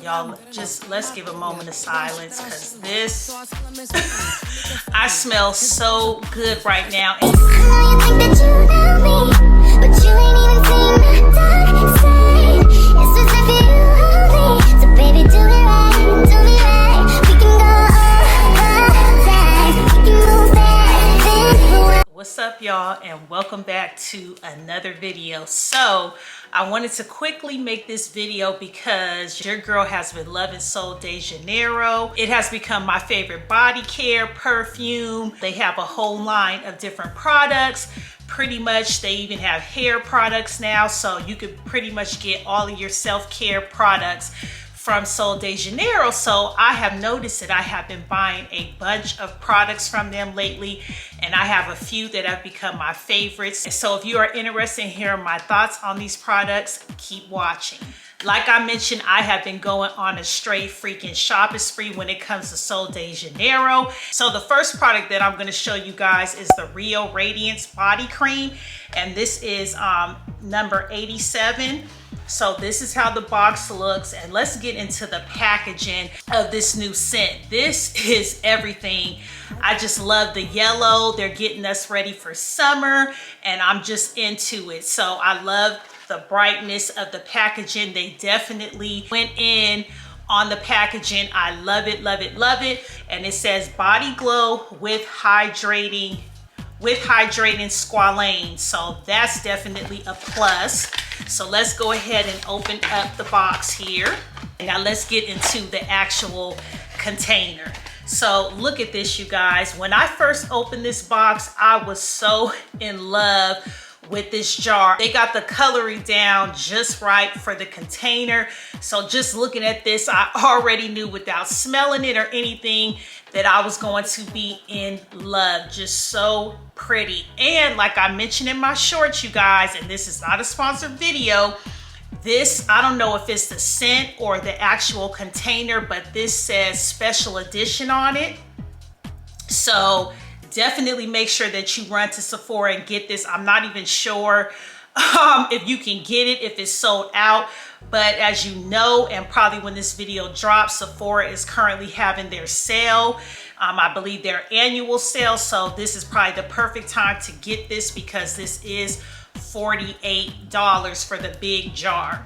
Y'all, just let's give a moment of silence because this, I smell so good right now. And what's up, y'all, and welcome back to another video. So I wanted to quickly make this video because your girl has been loving Sol De Janeiro. It has become my favorite body care perfume. They have a whole line of different products. Pretty much they even have hair products now, so you could pretty much get all of your self-care products from Sol De Janeiro. So I have noticed that I have been buying a bunch of products from them lately, and I have a few that have become my favorites. And so if you are interested in hearing my thoughts on these products, keep watching. Like I mentioned, I have been going on a straight freaking shopping spree when it comes to Sol De Janeiro. So the first product that I'm going to show you guys is the Rio Radiance body cream, and this is number 87. So this is how the box looks, and let's get into the packaging of this new scent. This is everything. I just love the yellow. They're getting us ready for summer, and I'm just into it. So I love the brightness of the packaging. They definitely went in on the packaging. I love it, love it, love it. And it says body glow with hydrating squalane. So that's definitely a plus. So let's go ahead and open up the box here. Now let's get into the actual container. So look at this, you guys. When I first opened this box, I was so in love with this jar. They got the coloring down just right for the container. So just looking at this, I already knew without smelling it or anything that I was going to be in love. Just so pretty. And like I mentioned in my shorts, you guys, and this is not a sponsored video, this, I don't know if it's the scent or the actual container, but this says special edition on it. So definitely make sure that you run to Sephora and get this. I'm not even sure if you can get it, if it's sold out. But as you know, and probably when this video drops, Sephora is currently having their sale. I believe their annual sale. So this is probably the perfect time to get this because this is $48 for the big jar.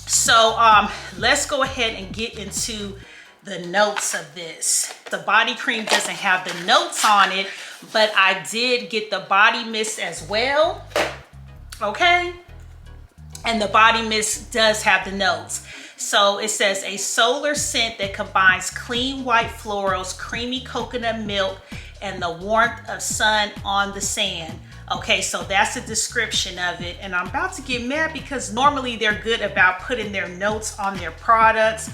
So let's go ahead and get into the notes of this. The body cream doesn't have the notes on it, but I did get the body mist as well. Okay. And the body mist does have the notes. So it says a solar scent that combines clean white florals, creamy coconut milk, and the warmth of sun on the sand. Okay, so that's the description of it. And I'm about to get mad because normally they're good about putting their notes on their products,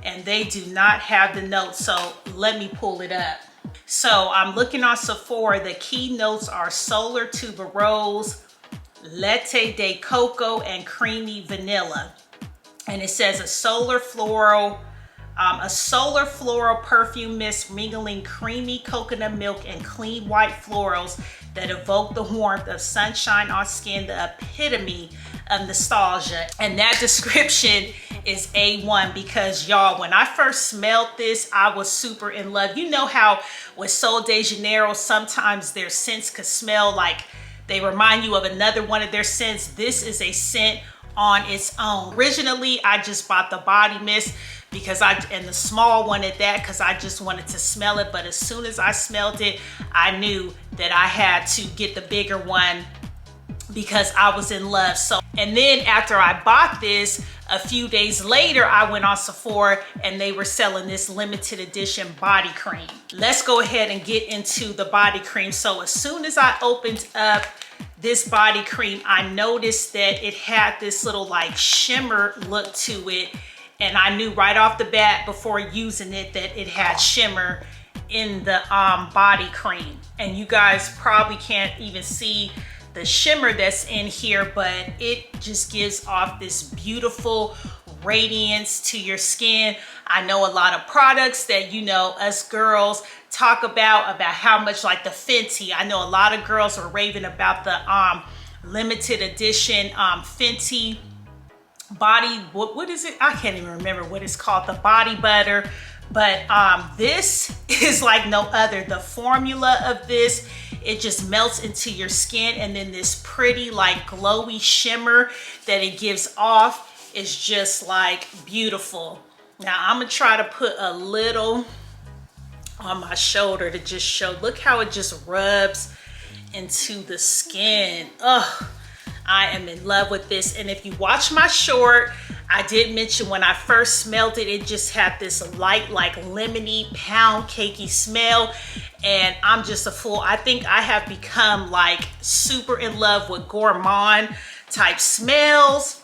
and they do not have the notes. So let me pull it up. So I'm looking on Sephora. The key notes are solar tuberose, latte de coco, and creamy vanilla. And it says a solar floral perfume mist mingling creamy coconut milk and clean white florals that evoke the warmth of sunshine on skin, the epitome of nostalgia. And that description is A1 because y'all, when I first smelled this, I was super in love. You know how with Sol De Janeiro, sometimes their scents could smell like they remind you of another one of their scents. This is a scent on its own. Originally, I just bought the body mist because and the small one at that, because I just wanted to smell it. But as soon as I smelled it, I knew that I had to get the bigger one because I was in love. So, and then after I bought this, a few days later, I went on Sephora and they were selling this limited edition body cream. Let's go ahead and get into the body cream. So as soon as I opened up this body cream, I noticed that it had this little like shimmer look to it. And I knew right off the bat before using it that it had shimmer in the body cream. And you guys probably can't even see the shimmer that's in here, but it just gives off this beautiful radiance to your skin. I know a lot of products that, you know, us girls talk about how much, like the Fenty. I know a lot of girls are raving about the limited edition Fenty body, what is it? I can't even remember what it's called, the body butter. But this is like no other. The formula of this, it just melts into your skin, and then this pretty like glowy shimmer that it gives off is just like beautiful. Now I'm gonna try to put a little on my shoulder to just show, look how it just rubs into the skin. Oh, I am in love with this. And if you watch my short, I did mention when I first smelled it, it just had this light, like lemony, pound cakey smell. And I'm just a fool. I think I have become like super in love with gourmand type smells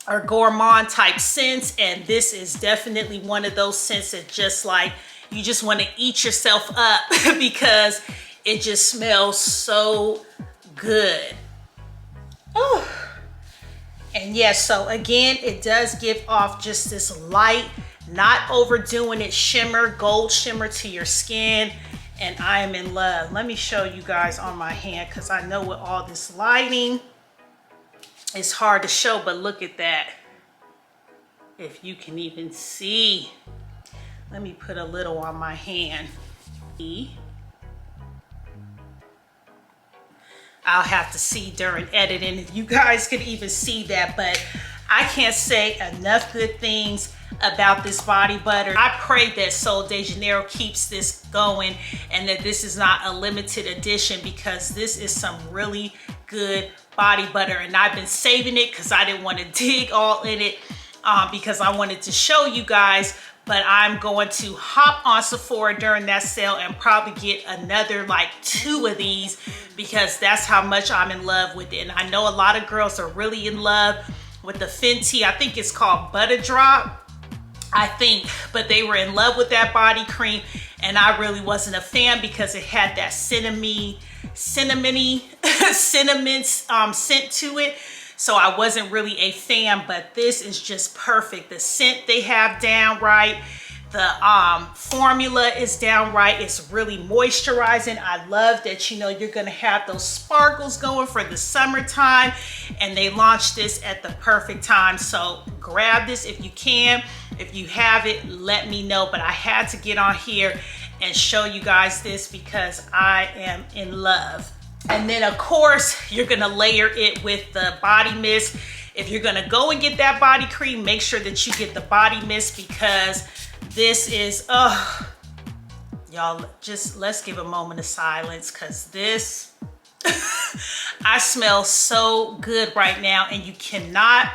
or gourmand type scents. And this is definitely one of those scents that just like, you just want to eat yourself up because it just smells so good. Oh. And yes, so again, it does give off just this light, not overdoing it, shimmer, gold shimmer to your skin. And I am in love. Let me show you guys on my hand, because I know with all this lighting, it's hard to show, but look at that. If you can even see. Let me put a little on my hand. I'll have to see during editing if you guys could even see that, but I can't say enough good things about this body butter. I pray that Sol De Janeiro keeps this going and that this is not a limited edition, because this is some really good body butter, and I've been saving it because I didn't want to dig all in it because I wanted to show you guys. But I'm going to hop on Sephora during that sale and probably get another like 2 of these, because that's how much I'm in love with it. And I know a lot of girls are really in love with the Fenty, I think it's called Butter Drop, I think, but they were in love with that body cream, and I really wasn't a fan because it had that cinnamon scent to it. So I wasn't really a fan, but this is just perfect. The scent they have down right. The formula is down right. It's really moisturizing. I love that, you know, you're gonna have those sparkles going for the summertime, and they launched this at the perfect time. So grab this if you can. If you have it, let me know. But I had to get on here and show you guys this because I am in love. And then of course, you're gonna layer it with the body mist. If you're gonna go and get that body cream, make sure that you get the body mist, because this is, y'all, just let's give a moment of silence, because this, I smell so good right now. And you cannot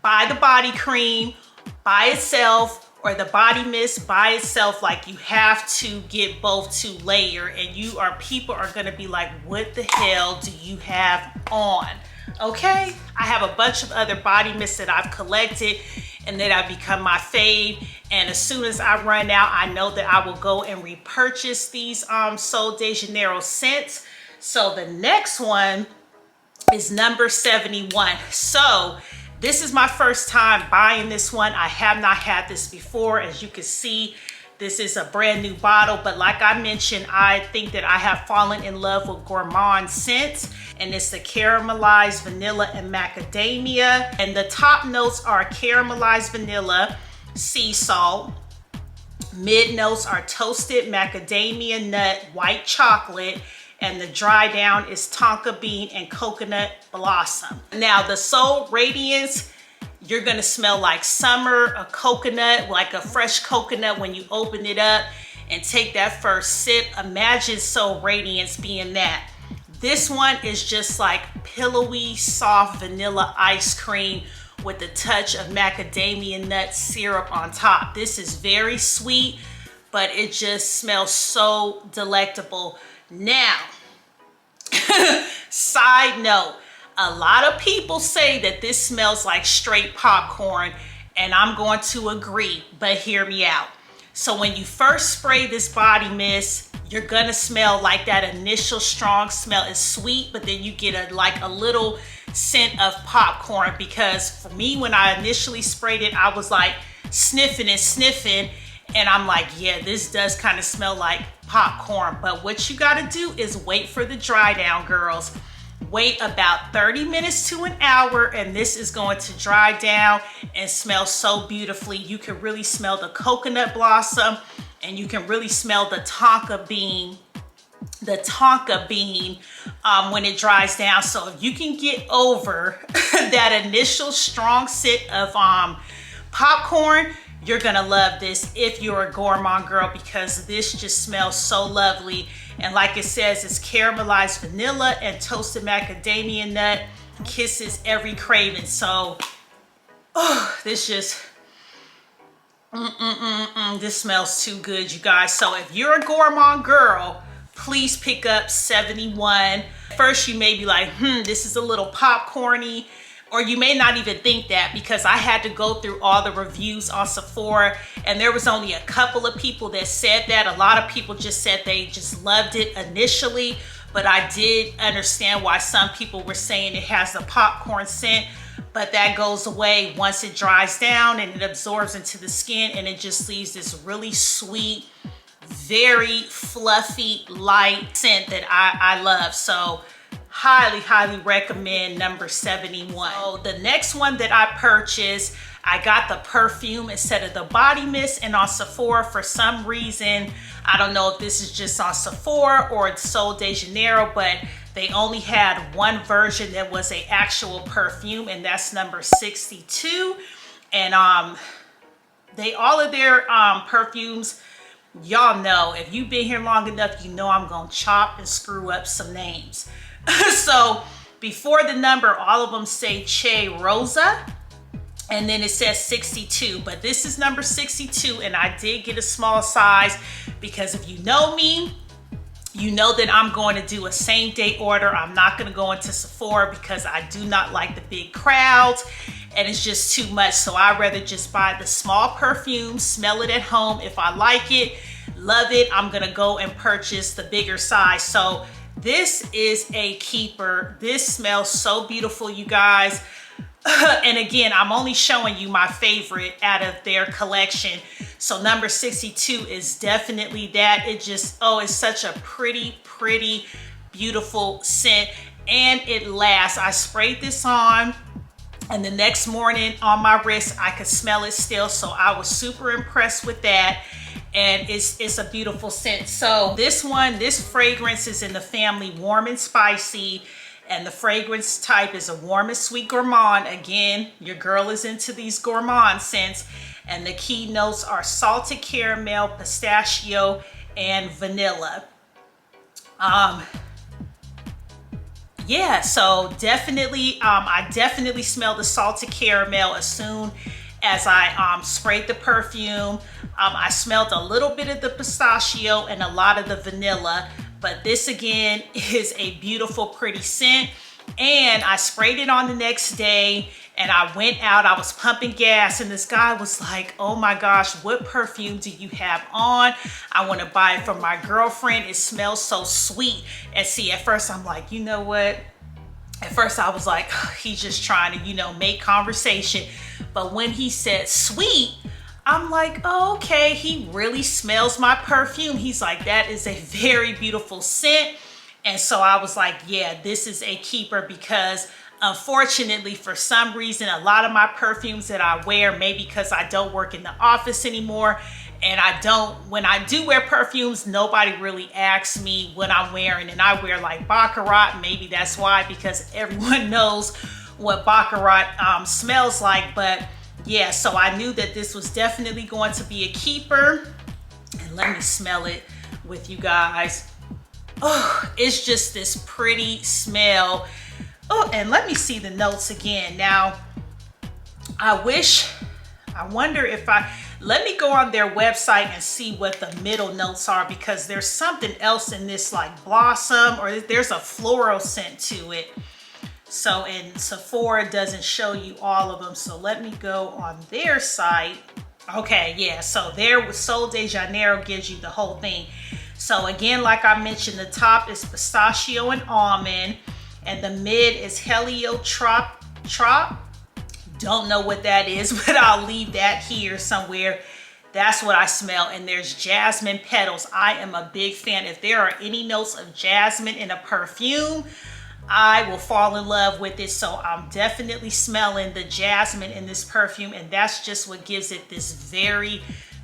buy the body cream by itself or the body mist by itself. Like, you have to get both to layer, and people are gonna be like, what the hell do you have on? Okay, I have a bunch of other body mists that I've collected and that have become my fave, and as soon as I run out, I know that I will go and repurchase these Sol De Janeiro scents. So the next one is number 71. So this is my first time buying this one. I have not had this before. As you can see, this is a brand new bottle, but like I mentioned, I think that I have fallen in love with gourmand scents, and it's the caramelized vanilla and macadamia. And the top notes are caramelized vanilla, sea salt. Mid notes are toasted macadamia nut, white chocolate, and the dry down is tonka bean and coconut blossom. Now the Sol Radiance, you're gonna smell like summer, a coconut, like a fresh coconut when you open it up and take that first sip. Imagine Sol Radiance being that. This one is just like pillowy, soft vanilla ice cream with a touch of macadamia nut syrup on top. This is very sweet, but it just smells so delectable. Now, side note, a lot of people say that this smells like straight popcorn, and I'm going to agree, but hear me out. So when you first spray this body mist, you're gonna smell like that initial strong smell is sweet, but then you get a little scent of popcorn, because for me, when I initially sprayed it, I was like sniffing and sniffing, and I'm like, yeah, this does kind of smell like popcorn. But what you gotta do is wait for the dry down, girls. Wait about 30 minutes to an hour, and this is going to dry down and smell so beautifully. You can really smell the coconut blossom, and you can really smell the tonka bean when it dries down. So if you can get over that initial strong scent of popcorn, you're gonna love this if you're a gourmand girl, because this just smells so lovely. And like it says, it's caramelized vanilla and toasted macadamia nut, kisses every craving. So this just this smells too good, you guys. So if you're a gourmand girl, please pick up 71. First you may be like, this is a little popcorny, or you may not even think that, because I had to go through all the reviews on Sephora, and there was only a couple of people that said that. A lot of people just said they just loved it initially, but I did understand why some people were saying it has a popcorn scent, but that goes away once it dries down and it absorbs into the skin, and it just leaves this really sweet, very fluffy, light scent that I love. So highly recommend number 71. So the next one that I purchased, I got the perfume instead of the body mist, and on Sephora for some reason, I don't know if this is just on Sephora or Sol De Janeiro, but they only had one version that was a actual perfume, and that's number 62. And all of their perfumes, y'all know, if you've been here long enough, you know I'm gonna chop and screw up some names. So before the number, all of them say Che Rosa, and then it says 62, but this is number 62, and I did get a small size because if you know me, you know that I'm going to do a same day order. I'm not going to go into Sephora because I do not like the big crowds, and it's just too much. So I'd rather just buy the small perfume, smell it at home. If I like it, love it, I'm going to go and purchase the bigger size. So this is a keeper. This smells so beautiful, you guys. And again, I'm only showing you my favorite out of their collection. So number 62 is definitely that. It just, it's such a pretty, beautiful scent, and it lasts. I sprayed this on, and the next morning on my wrist, I could smell it still. So I was super impressed with that. And it's a beautiful scent. So this fragrance is in the family warm and spicy, and the fragrance type is a warm and sweet gourmand. Again, your girl is into these gourmand scents, and the key notes are salted caramel, pistachio, and vanilla. Yeah, so definitely, I definitely smell the salted caramel as soon as I sprayed the perfume. I smelled a little bit of the pistachio and a lot of the vanilla, but this again is a beautiful, pretty scent. And I sprayed it on the next day, and I went out, I was pumping gas, and this guy was like, oh my gosh, what perfume do you have on? I want to buy it from my girlfriend. It smells so sweet. And see, at first I'm like, you know what? At first I was like, he's just trying to, make conversation. But when he said sweet, I'm like, oh, okay, he really smells my perfume. He's like, that is a very beautiful scent. And so I was like, yeah, this is a keeper, because unfortunately, for some reason, a lot of my perfumes that I wear, maybe because I don't work in the office anymore, and when I do wear perfumes, nobody really asks me what I'm wearing. And I wear like Baccarat, maybe that's why, because everyone knows what Baccarat smells like. But yeah, so I knew that this was definitely going to be a keeper. And let me smell it with you guys. Oh, it's just this pretty smell. Oh, and let me see the notes again. Now, I wonder if let me go on their website and see what the middle notes are, because there's something else in this, like blossom, or there's a floral scent to it. So, and Sephora doesn't show you all of them. So let me go on their site. Okay, yeah, so there with Sol De Janeiro gives you the whole thing. So again, like I mentioned, the top is pistachio and almond, and the mid is heliotrope. Don't know what that is, but I'll leave that here somewhere. That's what I smell. And there's jasmine petals. I am a big fan. If there are any notes of jasmine in a perfume, I will fall in love with it. So I'm definitely smelling the jasmine in this perfume, and that's just what gives it this very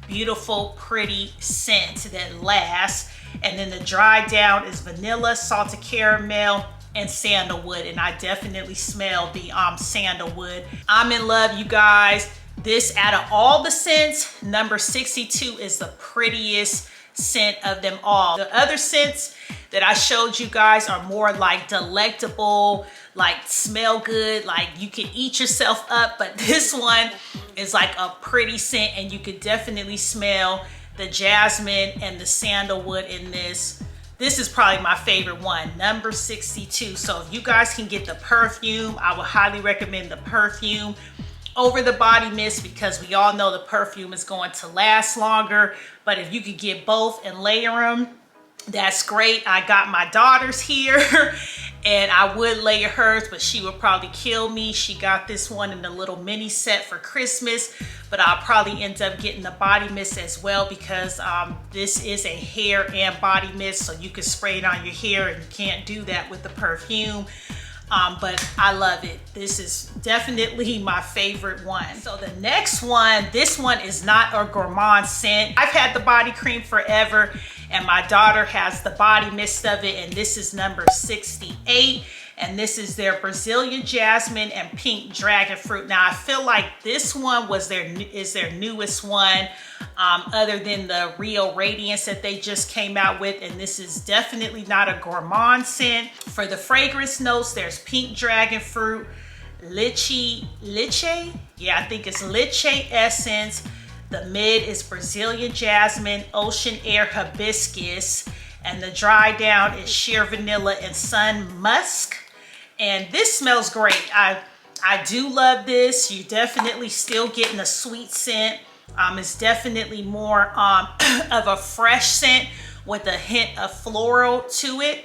beautiful, pretty scent that lasts. And then the dry down is vanilla, salted caramel, and sandalwood, and I definitely smell the sandalwood. I'm in love, you guys. This, out of all the scents, number 62 is the prettiest scent of them all. The other scents that I showed you guys are more like delectable, like smell good, like you can eat yourself up, but this one is like a pretty scent, and you could definitely smell the jasmine and the sandalwood in this. This is probably my favorite one, number 62. So if you guys can get the perfume, I would highly recommend the perfume over the body mist, because we all know the perfume is going to last longer. But if you could get both and layer them, that's great. I got my daughters here and I would layer hers, but she would probably kill me. She got this one in a little mini set for Christmas, but I'll probably end up getting the body mist as well, because this is a hair and body mist, so you can spray it on your hair, and you can't do that with the perfume. But I love it. This is definitely my favorite one. So the next one, this one is not a gourmand scent. I've had the body cream forever, and my daughter has the body mist of it, and this is number 68. And this is their Brazilian jasmine and pink dragon fruit. Now I feel like this one is their newest one, other than the Rio Radiance that they just came out with. And this is definitely not a gourmand scent. For the fragrance notes, there's pink dragon fruit, lychee, yeah, I think it's lychee essence. The mid is Brazilian jasmine, ocean air hibiscus, and the dry down is sheer vanilla and sun musk. And this smells great. I do love this. You're definitely still getting a sweet scent. It's definitely more of a fresh scent with a hint of floral to it.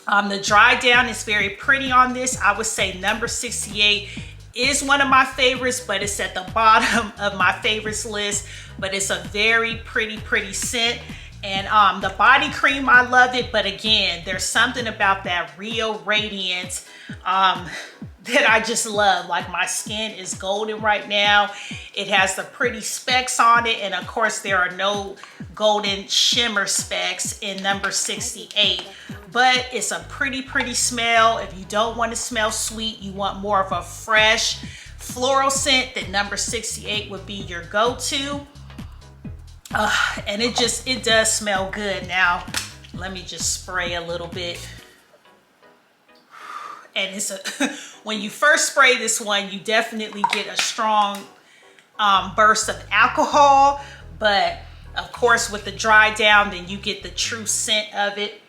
The dry down is very pretty on this. I would say number 68 is one of my favorites, but it's at the bottom of my favorites list. But it's a very pretty scent. And the body cream, I love it, but again, there's something about that Rio Radiance that I just love. Like, my skin is golden right now. It has the pretty specks on it, and of course there are no golden shimmer specks in number 68. But it's a pretty smell. If you don't want to smell sweet, you want more of a fresh floral scent, then number 68 would be your go-to. And it does smell good. Now let me just spray a little bit. And it's when you first spray this one, you definitely get a strong burst of alcohol, but of course with the dry down, then you get the true scent of it.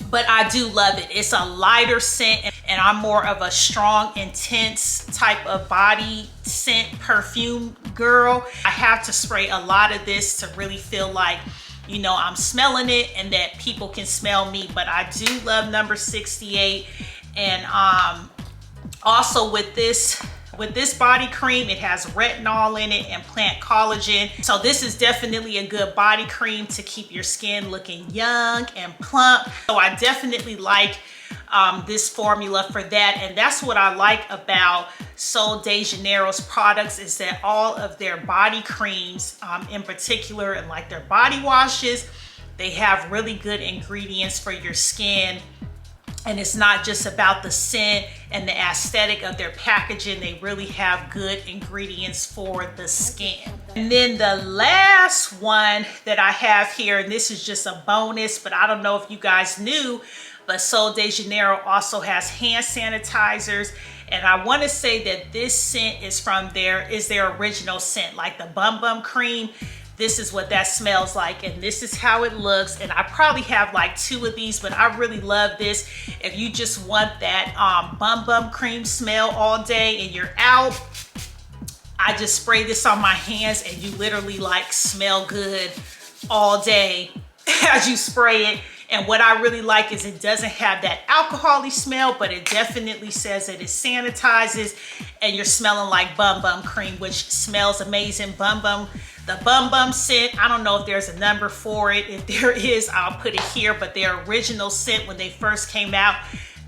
But I do love it. It's a lighter scent, and I'm more of a strong, intense type of body scent perfume girl. I have to spray a lot of this to really feel like, you know, I'm smelling it and that people can smell me. But I do love number 68. And also with this body cream, it has retinol in it and plant collagen. So this is definitely a good body cream to keep your skin looking young and plump. So I definitely like this formula for that. And that's what I like about Sol De Janeiro's products, is that all of their body creams in particular, and like their body washes, they have really good ingredients for your skin. And it's not just about the scent and the aesthetic of their packaging. They really have good ingredients for the skin. And then the last one that I have here, and this is just a bonus, but I don't know if you guys knew, but Sol De Janeiro also has hand sanitizers. And I want to say that this scent is their original scent, like the Bum Bum Cream. This is what that smells like, and this is how it looks. And I probably have like 2 of these, but I really love this. If you just want that Bum Bum Cream smell all day and you're out, I just spray this on my hands, and you literally like smell good all day as you spray it. And what I really like is it doesn't have that alcohol-y smell, but it definitely says that it sanitizes, and you're smelling like Bum Bum Cream, which smells amazing. The Bum Bum scent, I don't know if there's a number for it. If there is, I'll put it here, but their original scent when they first came out,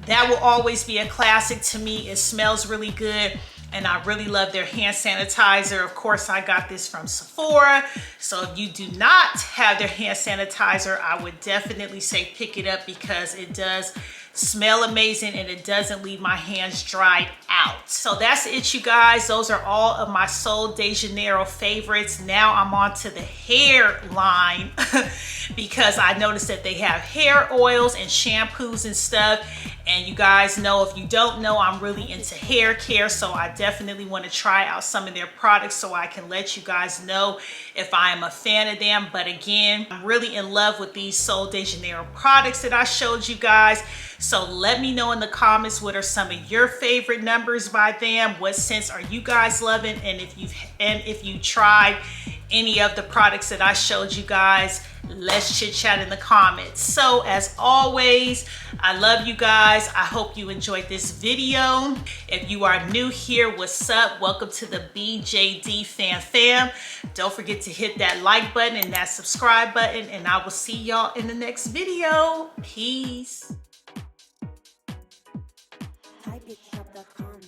That will always be a classic to me. It smells really good. And I really love their hand sanitizer. Of course, I got this from Sephora. So if you do not have their hand sanitizer, I would definitely say pick it up because it does smell amazing and it doesn't leave my hands dried out. So that's it, you guys. Those are all of my Sol De Janeiro favorites. Now I'm on to the hair line because I noticed that they have hair oils and shampoos and stuff. And you guys know, if you don't know, I'm really into hair care. So I definitely want to try out some of their products so I can let you guys know if I am a fan of them. But again, I'm really in love with these Sol De Janeiro products that I showed you guys. So let me know in the comments, what are some of your favorite numbers by them? What scents are you guys loving? And if you tried any of the products that I showed you guys, let's chit chat in the comments. So as always, I love you guys. I hope you enjoyed this video. If you are new here, what's up? Welcome to the BJD fam. Don't forget to hit that like button and that subscribe button, and I will see y'all in the next video. Peace. Hypeshop.com